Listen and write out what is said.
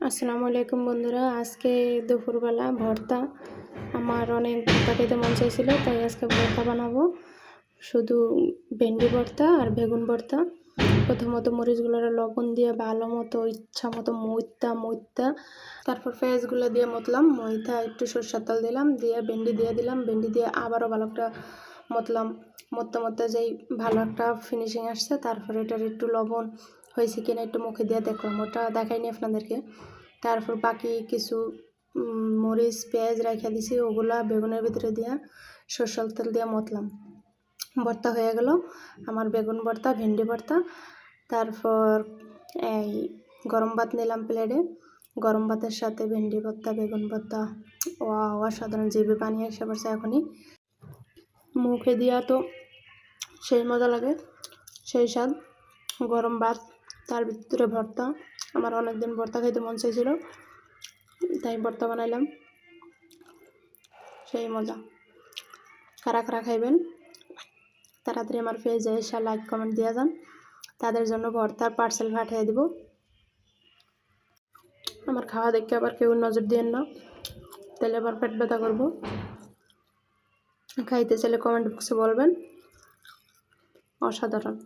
আসসালামু আলাইকুম বন্ধুরা, আজকে দুপুরবেলা ভর্তা। আমার অনেক ভর্তা খেতে মন চাইছিল, তাই আজকে ভর্তা বানাবো। শুধু ভেন্ডি ভর্তা আর বেগুন ভর্তা। প্রথমত মরিচগুলো লবণ দিয়ে ভালো মতো ইচ্ছা মতো মইতা তারপর পেঁয়াজগুলো দিয়ে মতলাম, মইতা একটু সরষের তেল দিলাম, দিয়ে ভেন্ডি দিয়ে দিলাম, ভেন্ডি দিয়ে আবারও ভালো একটা মতলাম। মতে যেই ভালো একটা ফিনিশিং আসছে, তারপরে এটার একটু লবণ হয়েছে কিনা একটু মুখে দিয়ে দেখলাম, ওটা দেখাইনি আপনাদেরকে। তারপর বাকি কিছু মরিচ পেঁয়াজ রেখে দিছি, ওগুলা বেগুনের ভিতরে দিয়ে সরষের তেল দিয়ে মতলাম। ভর্তা হয়ে গেল আমার বেগুন ভর্তা, ভেন্ডি ভর্তা। তারপর এই গরম ভাত নিলাম প্লেটে, গরম ভাতের সাথে ভেন্ডি ভর্তা বেগুন ভর্তা অসাধারণ, জিভে পানি এসে পড়ছে এখনই। মুখে দিয়া তো সেই মজা লাগে, সেই স্বাদ। গরম ভাত, তার ভিতরে ভর্তা। আমার অনেকদিন ভর্তা খেতে মন চাইছিল, তাই ভর্তা বানাইলাম। সেই মজা। কারা কারা খাইবেন তাড়াতাড়ি আমার পেজে এসে লাইক কমেন্ট দিয়ে যান, তাদের জন্য ভর্তার পার্সেল পাঠিয়ে দিব। আমার খাওয়া দেখে আবার কেউ নজর দিয়েন না, তাহলে আবার পেট ব্যথা করবো। খাইতে চাইলে কমেন্ট বক্সে বলবেন। অসাধারণ।